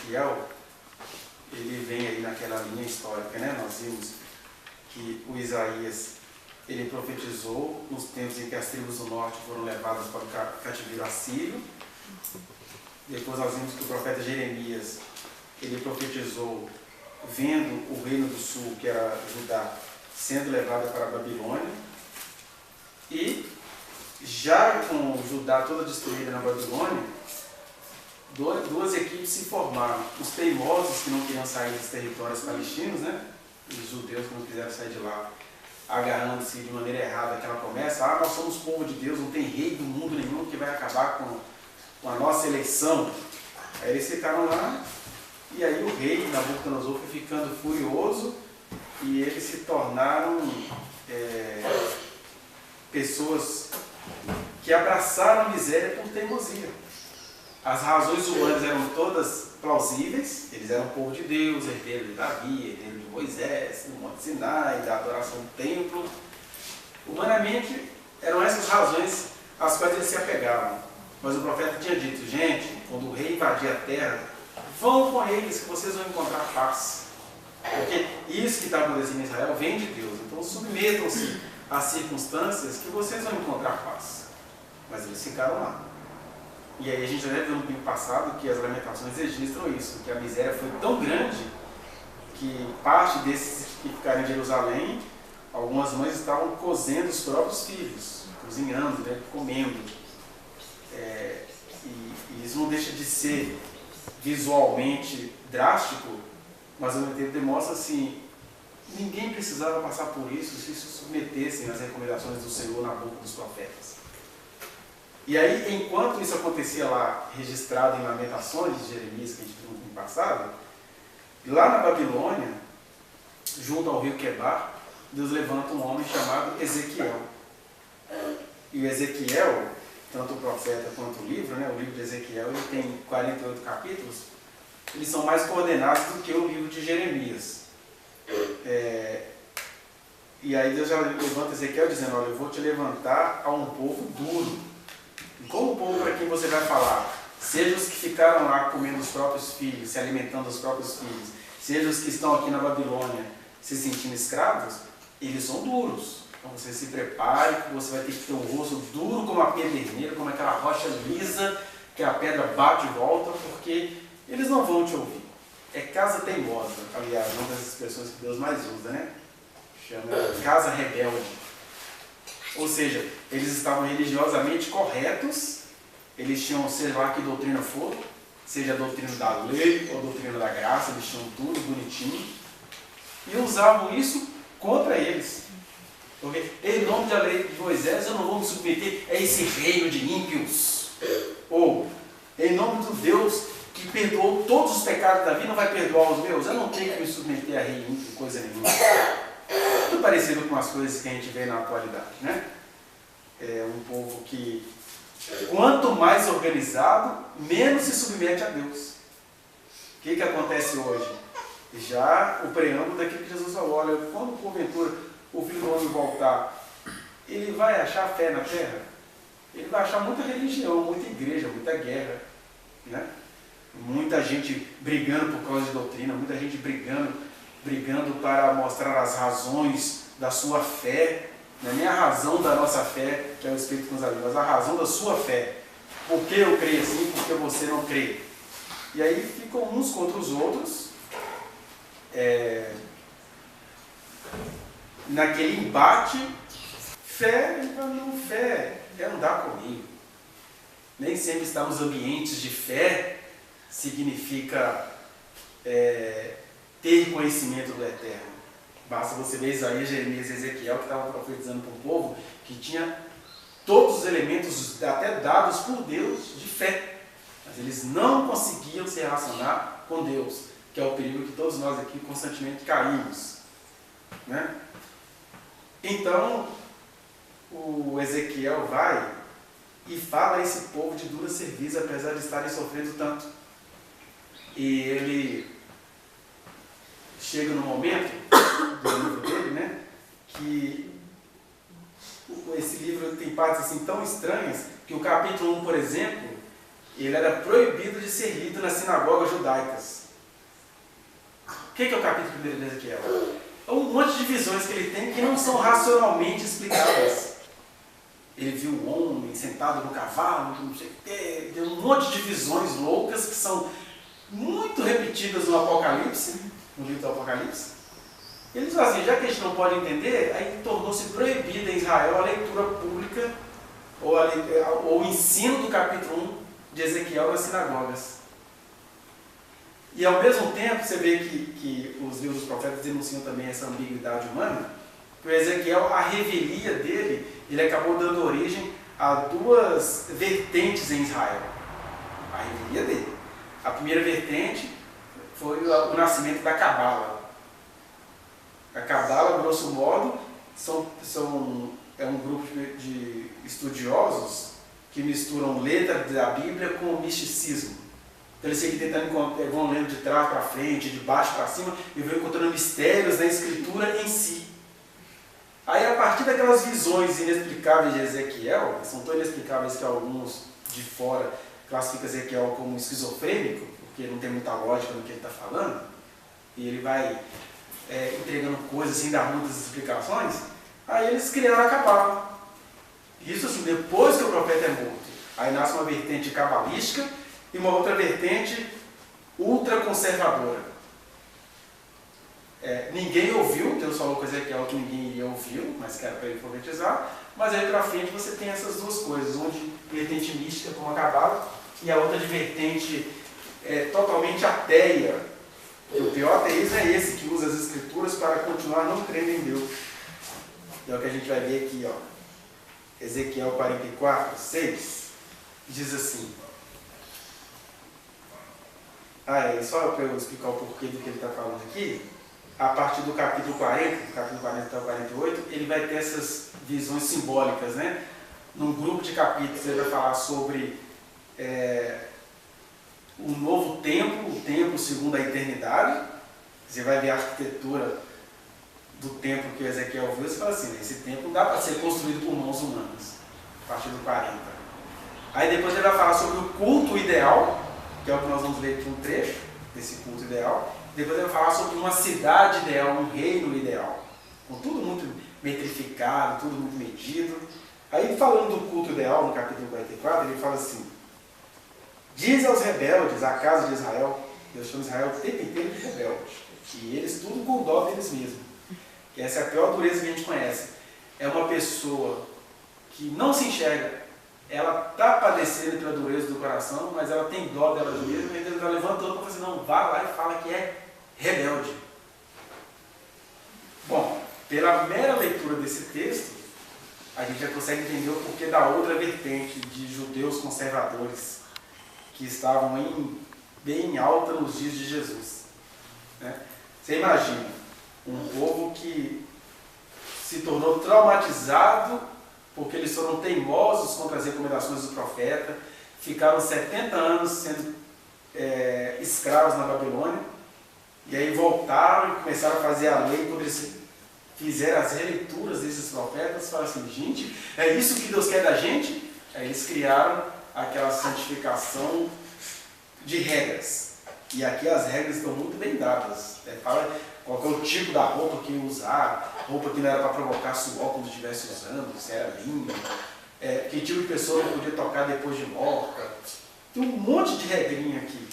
Ezequiel, ele vem aí naquela linha histórica, né? Nós vimos que o Isaías, ele profetizou nos tempos em que as tribos do norte foram levadas para o cativeiro assírio. Depois nós vimos que o profeta Jeremias, ele profetizou vendo o reino do sul, que era Judá, sendo levado para a Babilônia. E já com Judá toda destruída na Babilônia, duas equipes se formaram. Os teimosos que não queriam sair dos territórios palestinos, né? Os judeus que não quiseram sair de lá, agarrando-se de maneira errada aquela promessa: nós somos povo de Deus, não tem rei do mundo nenhum que vai acabar com a nossa eleição. Aí eles ficaram lá, e aí o rei Nabucodonosor foi ficando furioso, e eles se tornaram pessoas que abraçaram a miséria por teimosia. As razões humanas eram todas plausíveis, eles eram povo de Deus, herdeiro de Davi, herdeiro de Moisés, no Monte Sinai, da adoração do templo. Humanamente, eram essas razões às quais eles se apegavam. Mas o profeta tinha dito: gente, quando o rei invadir a terra, vão com eles que vocês vão encontrar paz. Porque isso que está acontecendo em Israel vem de Deus. Então submetam-se às circunstâncias que vocês vão encontrar paz. Mas eles ficaram lá. E aí a gente já viu no domingo passado que as lamentações registram isso, que a miséria foi tão grande que parte desses que ficaram em Jerusalém, algumas mães estavam cozendo os próprios filhos, cozinhando, né, comendo. E isso não deixa de ser visualmente drástico, mas ao mesmo tempo demonstra assim: ninguém precisava passar por isso se se submetessem às recomendações do Senhor na boca dos profetas. E aí, enquanto isso acontecia lá, registrado em Lamentações de Jeremias, que a gente viu no ano passado, lá na Babilônia, junto ao rio Quebar, Deus levanta um homem chamado Ezequiel. E o Ezequiel, tanto o profeta quanto o livro de Ezequiel, ele tem 48 capítulos, eles são mais coordenados do que o livro de Jeremias. E aí Deus já levanta Ezequiel dizendo: olha, eu vou te levantar a um povo duro. E como o povo para quem você vai falar, seja os que ficaram lá comendo os próprios filhos, se alimentando dos próprios filhos, seja os que estão aqui na Babilônia se sentindo escravos, eles são duros. Então você se prepare, que você vai ter que ter um rosto duro como a pederneira, como aquela rocha lisa, que a pedra bate e volta, porque eles não vão te ouvir. É casa teimosa, aliás, uma das expressões que Deus mais usa, né? Chama casa rebelde. Ou seja, eles estavam religiosamente corretos, eles tinham, seja lá que doutrina for, seja a doutrina da lei ou a doutrina da graça, eles tinham tudo bonitinho, e usavam isso contra eles. Porque, em nome da lei de Moisés, eu não vou me submeter a esse reino de ímpios. Ou, em nome do Deus que perdoou todos os pecados da vida, não vai perdoar os meus? Eu não tenho que me submeter a rei ímpio, coisa nenhuma. Muito parecido com as coisas que a gente vê na atualidade, né? É um povo que, quanto mais organizado, menos se submete a Deus. O que acontece hoje? Já o preâmbulo daquilo que Jesus falou: olha, quando porventura o Filho do Homem voltar, ele vai achar fé na terra? Ele vai achar muita religião, muita igreja, muita guerra, né? Muita gente brigando por causa de doutrina, muita gente brigando para mostrar as razões da sua fé. Não é nem a razão da nossa fé, que é o Espírito que nos ajuda, mas a razão da sua fé. Por que eu creio assim, por que você não crê? E aí ficam uns contra os outros, naquele embate. Fé é andar comigo. Nem sempre estar nos ambientes de fé significa ter conhecimento do Eterno. Basta você ver Isaías, Jeremias e Ezequiel, que estavam profetizando para um povo que tinha todos os elementos até dados por Deus de fé. Mas eles não conseguiam se relacionar com Deus, que é o perigo que todos nós aqui constantemente caímos, né? Então, o Ezequiel vai e fala a esse povo de dura serviço, apesar de estarem sofrendo tanto. E ele chega no momento do livro dele, né, que esse livro tem partes assim tão estranhas, que o capítulo 1, por exemplo, ele era proibido de ser lido na sinagoga judaica. judaicas. O que é o capítulo 1 de Ezequiel? É um monte de visões que ele tem que não são racionalmente explicadas. Ele viu um homem sentado no cavalo, não sei o quê, deu um monte de visões loucas que são muito repetidas no Apocalipse, no livro do Apocalipse. Ele diz assim, já que a gente não pode entender, aí tornou-se proibida em Israel a leitura pública ou o ensino do capítulo 1 de Ezequiel nas sinagogas. E ao mesmo tempo, você vê que os livros dos profetas denunciam também essa ambiguidade humana, que o Ezequiel, a revelia dele, ele acabou dando origem a duas vertentes em Israel. A revelia dele. A primeira vertente foi o nascimento da Cabala. A Cabala, grosso modo, é um grupo de estudiosos que misturam letra da Bíblia com o misticismo. Então eles ficam tentando, vão lendo de trás para frente, de baixo para cima, e vão encontrando mistérios da Escritura em si. Aí, a partir daquelas visões inexplicáveis de Ezequiel, que são tão inexplicáveis que alguns de fora classificam Ezequiel como esquizofrênico, porque não tem muita lógica no que ele está falando, e ele vai entregando coisas sem dar muitas explicações, aí eles criaram a Cabala. Isso assim, depois que o profeta é morto. Aí nasce uma vertente cabalística e uma outra vertente ultraconservadora. Ninguém ouviu, Deus falou com Ezequiel que ninguém iria ouvir, mas que era para ele profetizar, mas aí para frente você tem essas duas coisas, uma de vertente mística como a Cabala e a outra de vertente totalmente ateia. E o pior ateísmo é esse, que usa as escrituras para continuar não crendo em Deus. E é o que a gente vai ver aqui, ó. Ezequiel 44, 6, diz assim. Só para eu explicar o porquê do que ele está falando aqui. A partir do capítulo 40, do capítulo 40 até o 48, ele vai ter essas visões simbólicas, né? Num grupo de capítulos ele vai falar sobre o novo templo, o templo segundo a eternidade. Você vai ver a arquitetura do templo que Ezequiel viu, você fala assim, esse templo não dá para ser construído por mãos humanas, a partir do 40. Aí depois ele vai falar sobre o culto ideal, que é o que nós vamos ver aqui um trecho desse culto ideal. Depois ele vai falar sobre uma cidade ideal, um reino ideal, com tudo muito metrificado, tudo muito medido. Aí falando do culto ideal, no capítulo 44, ele fala assim, diz aos rebeldes, a casa de Israel, Deus chama Israel o tempo inteiro de rebelde, e eles tudo com dó deles mesmos. E essa é a pior dureza que a gente conhece. É uma pessoa que não se enxerga, ela está padecendo pela dureza do coração, mas ela tem dó delas mesmas, e Deus está levantando para falar assim, não, vá lá e fala que é rebelde. Bom, pela mera leitura desse texto, a gente já consegue entender o porquê da outra vertente de judeus conservadores que estavam bem alta nos dias de Jesus. Né? Você imagina um povo que se tornou traumatizado porque eles foram teimosos contra as recomendações do profeta, ficaram 70 anos sendo escravos na Babilônia, e aí voltaram e começaram a fazer a lei. Quando eles fizeram as releituras desses profetas, falaram assim, gente, é isso que Deus quer da gente? Aí eles criaram aquela santificação de regras. E aqui as regras estão muito bem dadas. Fala qual é o tipo da roupa que ia usar, roupa que não era para provocar suor quando estivesse usando, se era linda, que tipo de pessoa não podia tocar depois de morta. Tem um monte de regrinha aqui.